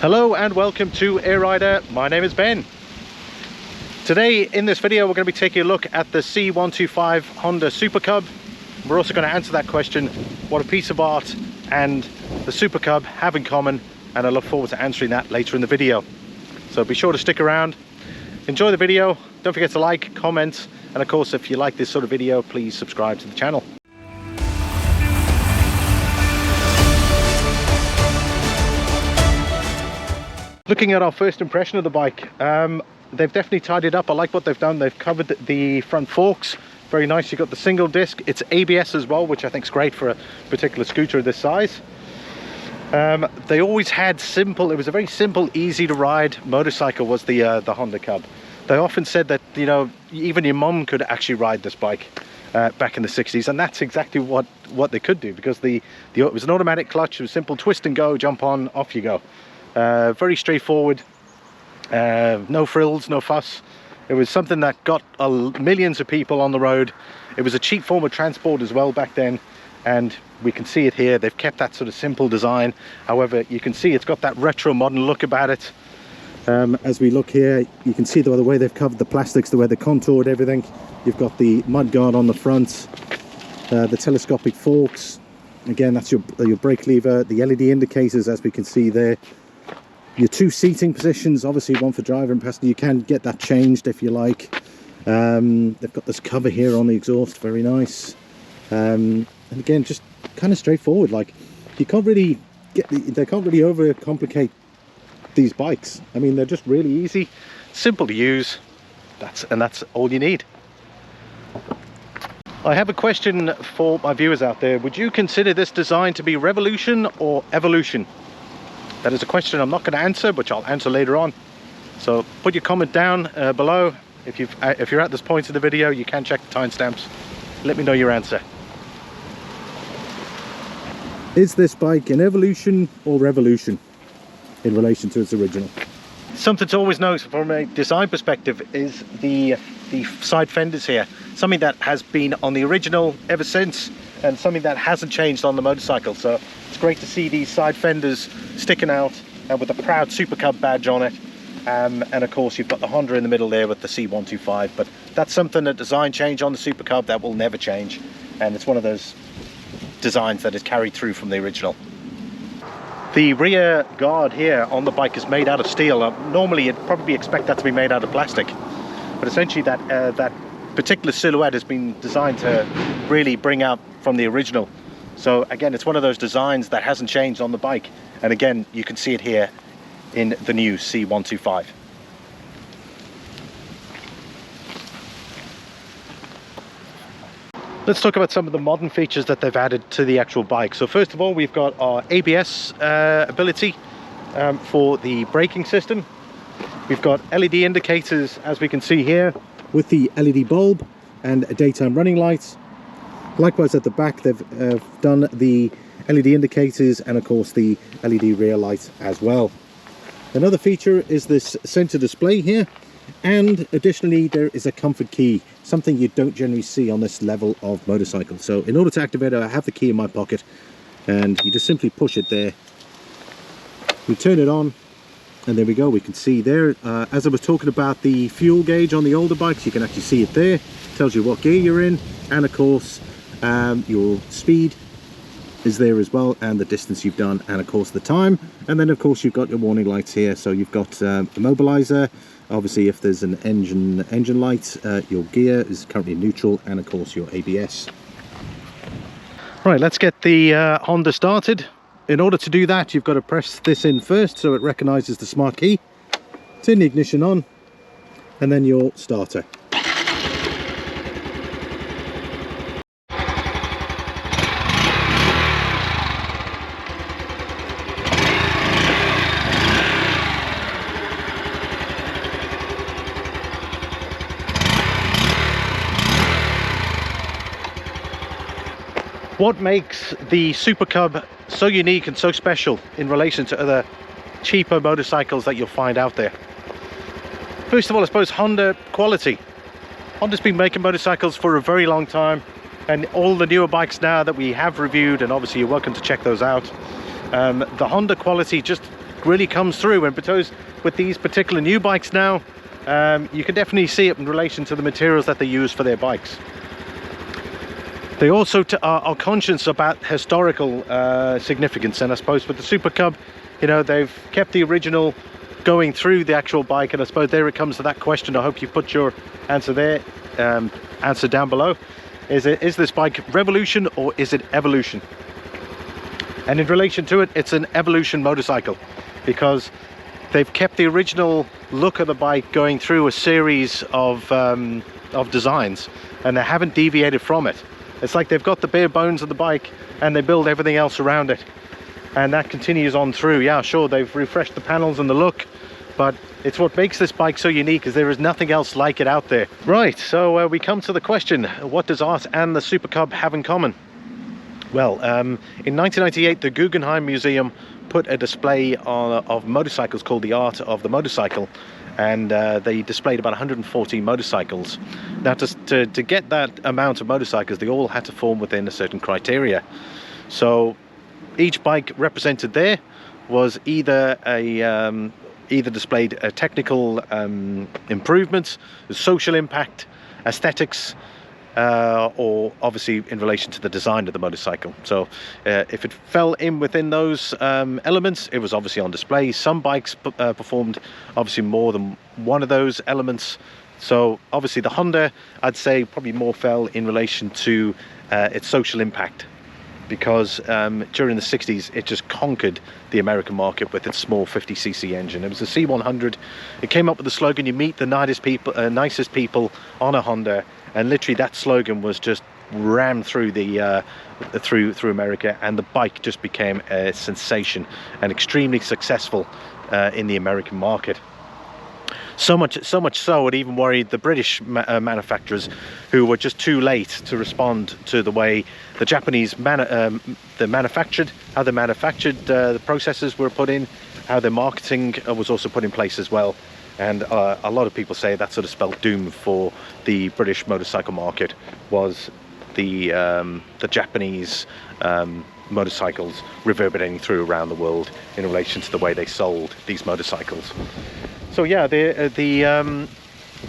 Hello and welcome to Éire. My name is Ben. Today in this video we're going to be taking a look at the C125 Honda Super Cub. We're also going to answer that question, what a piece of art and the Super Cub have in common, and I look forward to answering that later in the video. So be sure to stick around, enjoy the video, don't forget to like, comment, and of course if you like this sort of video, please subscribe to the channel. Looking at our first impression of the bike, they've definitely tidied up. I like what they've done. They've covered the front forks very nice. You've got the single disc. It's ABS as well, which I think is great for a particular scooter of this size. They always had simple, it was a very simple, easy to ride motorcycle was the Honda Cub. They often said that, you know, even your mum could actually ride this bike back in the 60s, and that's exactly what they could do, because it was an automatic clutch. It was simple, twist and go, jump on, off you go. Very straightforward, no frills, no fuss. It was something that got millions of people on the road. It was a cheap form of transport as well back then, and we can see it here. They've kept that sort of simple design. However, you can see it's got that retro modern look about it. As we look here, you can see the way they've covered the plastics, the way they contoured everything. You've got the mudguard on the front, the telescopic forks. Again, that's your brake lever, the LED indicators, as we can see there. Your two seating positions, obviously one for driver and passenger. You can get that changed if you like. They've got this cover here on the exhaust, very nice. And again, just kind of straightforward. Like, you can't really they can't really overcomplicate these bikes. I mean, they're just really easy, simple to use. That's all you need. I have a question for my viewers out there. Would you consider this design to be revolution or evolution? That is a question I'm not going to answer, but I'll answer later on. So put your comment down below. If you're at this point in the video, you can check the timestamps. Let me know your answer. Is this bike an evolution or revolution in relation to its original? Something to always note from a design perspective is the side fenders here. Something that has been on the original ever since, and something that hasn't changed on the motorcycle. So it's great to see these side fenders sticking out with a proud Super Cub badge on it. And of course you've got the Honda in the middle there with the C125, but that's something, a design change on the Super Cub that will never change, and it's one of those designs that is carried through from the original. The rear guard here on the bike is made out of steel. Normally you'd probably expect that to be made out of plastic, but essentially that particular silhouette has been designed to really bring out from the original. So again, it's one of those designs that hasn't changed on the bike, and again you can see it here in the new C125. Let's talk about some of the modern features that they've added to the actual bike. So first of all, we've got our ABS ability for the braking system. We've got LED indicators, as we can see here, with the LED bulb and a daytime running light. Likewise at the back, they've done the LED indicators and of course the LED rear light as well. Another feature is this center display here, and additionally there is a comfort key, something you don't generally see on this level of motorcycle. So in order to activate it, I have the key in my pocket, and you just simply push it there. We turn it on, and there we go. We can see there, as I was talking about the fuel gauge on the older bikes, you can actually see it there. It tells you what gear you're in, and of course your speed is there as well, and the distance you've done, and of course the time. And then of course you've got your warning lights here. So you've got the immobilizer, obviously if there's an engine light, your gear is currently neutral, and of course your ABS. Right, let's get the Honda started. In order to do that, you've got to press this in first so it recognizes the smart key. Turn the ignition on, and then your starter. What makes the Super Cub so unique and so special in relation to other cheaper motorcycles that you'll find out there? First of all, I suppose Honda quality. Honda's been making motorcycles for a very long time, and all the newer bikes now that we have reviewed, and obviously you're welcome to check those out, the Honda quality just really comes through. And with these particular new bikes now, you can definitely see it in relation to the materials that they use for their bikes. They also are conscious about historical significance, and I suppose with the Super Cub, you know, they've kept the original going through the actual bike. And I suppose there it comes to that question. I hope you put your answer there, answer down below. Is this bike revolution or is it evolution? And in relation to it, it's an evolution motorcycle, because they've kept the original look of the bike going through a series of designs, and they haven't deviated from it. It's like they've got the bare bones of the bike and they build everything else around it, and that continues on through. Yeah, sure, they've refreshed the panels and the look, but it's what makes this bike so unique, is there is nothing else like it out there. Right, so we come to the question, what does art and the Super Cub have in common? Well, in 1998, the Guggenheim Museum put a display of motorcycles called the Art of the Motorcycle, and they displayed about 140 motorcycles. Now, to get that amount of motorcycles, they all had to form within a certain criteria. So each bike represented there was either displayed a technical improvements, social impact, aesthetics, or obviously in relation to the design of the motorcycle. So if it fell in within those elements, it was obviously on display. Some bikes performed obviously more than one of those elements. So obviously the Honda, I'd say, probably more fell in relation to its social impact, because during the 60s it just conquered the American market with its small 50cc engine. It was the C100. It came up with the slogan, you meet the nicest people on a Honda, and literally that slogan was just rammed through the through America, and the bike just became a sensation and extremely successful in the American market. So much so it even worried the British manufacturers, who were just too late to respond to the way the Japanese manufactured, the processes were put in, how their marketing was also put in place as well. And a lot of people say that sort of spelled doom for the British motorcycle market, was the Japanese motorcycles reverberating through around the world in relation to the way they sold these motorcycles. So yeah, the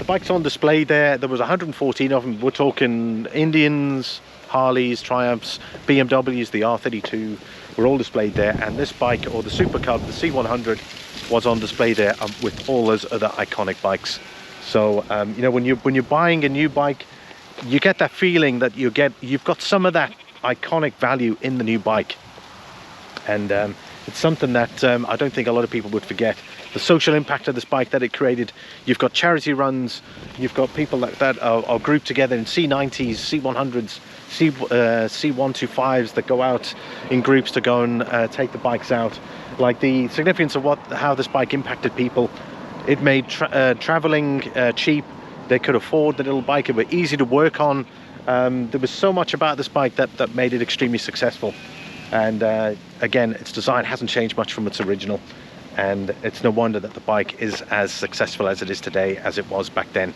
bikes on display there was 114 of them. We're talking Indians, Harleys, Triumphs, BMWs, the R32 were all displayed there, and this bike, or the Super Cub, the C100, was on display there with all those other iconic bikes. So you know, when you're buying a new bike, you get that feeling that you've got some of that iconic value in the new bike, and it's something that I don't think a lot of people would forget. The social impact of this bike that it created. You've got charity runs, you've got people that are grouped together in C90s, C100s, C125s that go out in groups to go and take the bikes out. Like the significance of how this bike impacted people. It made traveling cheap. They could afford the little bike. It was easy to work on. There was so much about this bike that made it extremely successful. And again, its design hasn't changed much from its original. And it's no wonder that the bike is as successful as it is today as it was back then.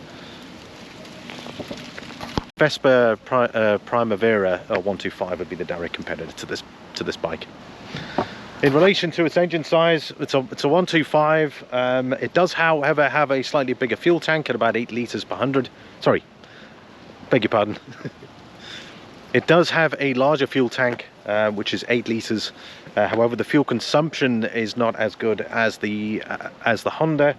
Vespa Primavera 125 would be the direct competitor to this bike. In relation to its engine size, it's a 125. It does, however, have a slightly bigger fuel tank at about 8 litres per 100. Sorry, beg your pardon. It does have a larger fuel tank, which is 8 litres. However, the fuel consumption is not as good as the Honda.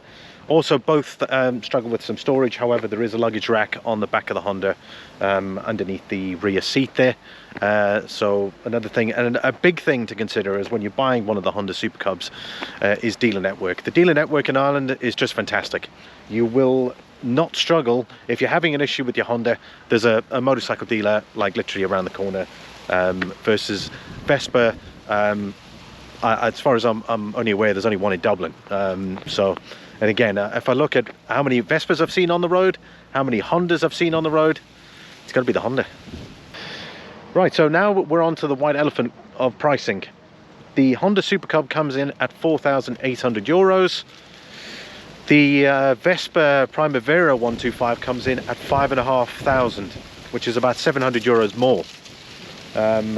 Also, both struggle with some storage. However, there is a luggage rack on the back of the Honda underneath the rear seat there. So another thing, and a big thing to consider is when you're buying one of the Honda Super Cubs, is dealer network. The dealer network in Ireland is just fantastic. You will not struggle if you're having an issue with your Honda. There's a motorcycle dealer like literally around the corner, versus Vespa. As far as I'm only aware, there's only one in Dublin. And again, if I look at how many Vespas I've seen on the road, how many Hondas I've seen on the road, it's got to be the Honda. Right, so now we're on to the white elephant of pricing. The Honda Super Cub comes in at €4,800. The Vespa Primavera 125 comes in at 5,500, which is about €700 more,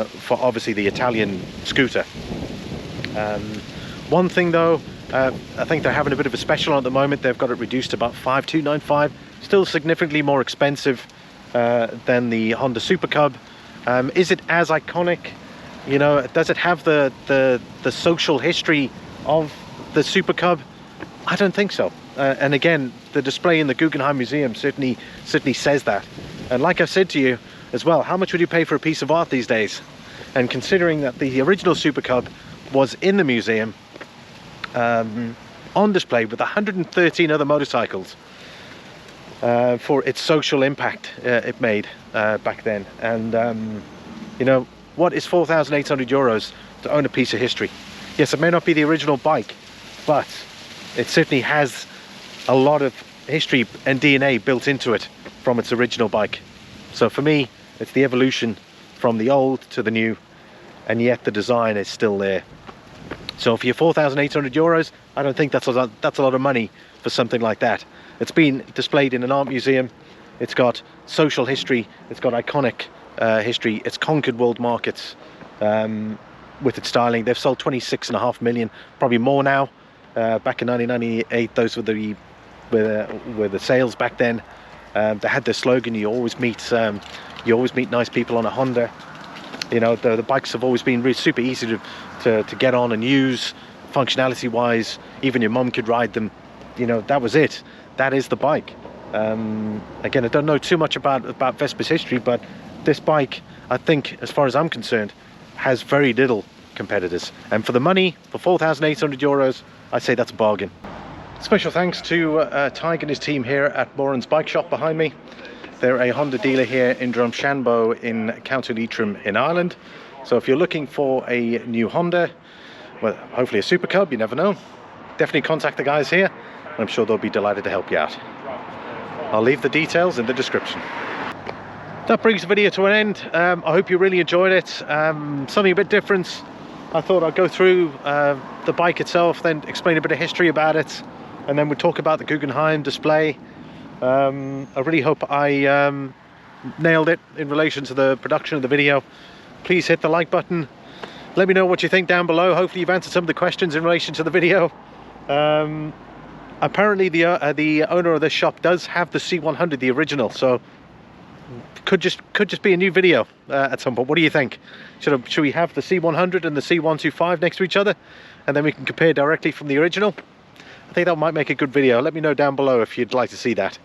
for obviously the Italian scooter. One thing though, I think they're having a bit of a special on at the moment. They've got it reduced to about 5,295, still significantly more expensive than the Honda Super Cub. Is it as iconic? You know, does it have the social history of the Super Cub? I don't think so. And again, the display in the Guggenheim Museum certainly says that. And like I've said to you as well, how much would you pay for a piece of art these days? And considering that the original Super Cub was in the museum on display with 113 other motorcycles for its social impact it made back then. And you know, what is 4,800 euros to own a piece of history? Yes, it may not be the original bike, but it certainly has a lot of history and DNA built into it from its original bike. So for me, it's the evolution from the old to the new, and yet the design is still there. So for your 4,800 euros, I don't think that's a lot of money for something like that. It's been displayed in an art museum. It's got social history. It's got iconic history. It's conquered world markets with its styling. They've sold 26.5 million, probably more now. Back in 1998, those were the sales back then. They had their slogan, you always meet nice people on a Honda. You know, the bikes have always been really super easy to get on and use, functionality wise. Even your mum could ride them. You know, that was it. That is the bike. Again, I don't know too much about Vespa's history, but this bike, I think, as far as I'm concerned, has very little competitors. And for the money, for 4,800 euros, I say that's a bargain. Special thanks to Tig and his team here at Morans Bike Shop behind me. They're a Honda dealer here in Drumshanbo in County Leitrim in Ireland. So if you're looking for a new Honda, well, hopefully a Super Cub, you never know, definitely contact the guys here. I'm sure they'll be delighted to help you out. I'll leave the details in the description. That brings the video to an end. I hope you really enjoyed it. Something a bit different. I thought I'd go through the bike itself, then explain a bit of history about it, and then we'll talk about the Guggenheim display. I really hope I nailed it in relation to the production of the video. Please hit the like button. Let me know what you think down below. Hopefully you've answered some of the questions in relation to the video. Apparently the owner of this shop does have the C100, the original, so could just be a new video at some point. What do you think? Should we have the C100 and the C125 next to each other, and then we can compare directly from the original? I think that might make a good video. Let me know down below if you'd like to see that.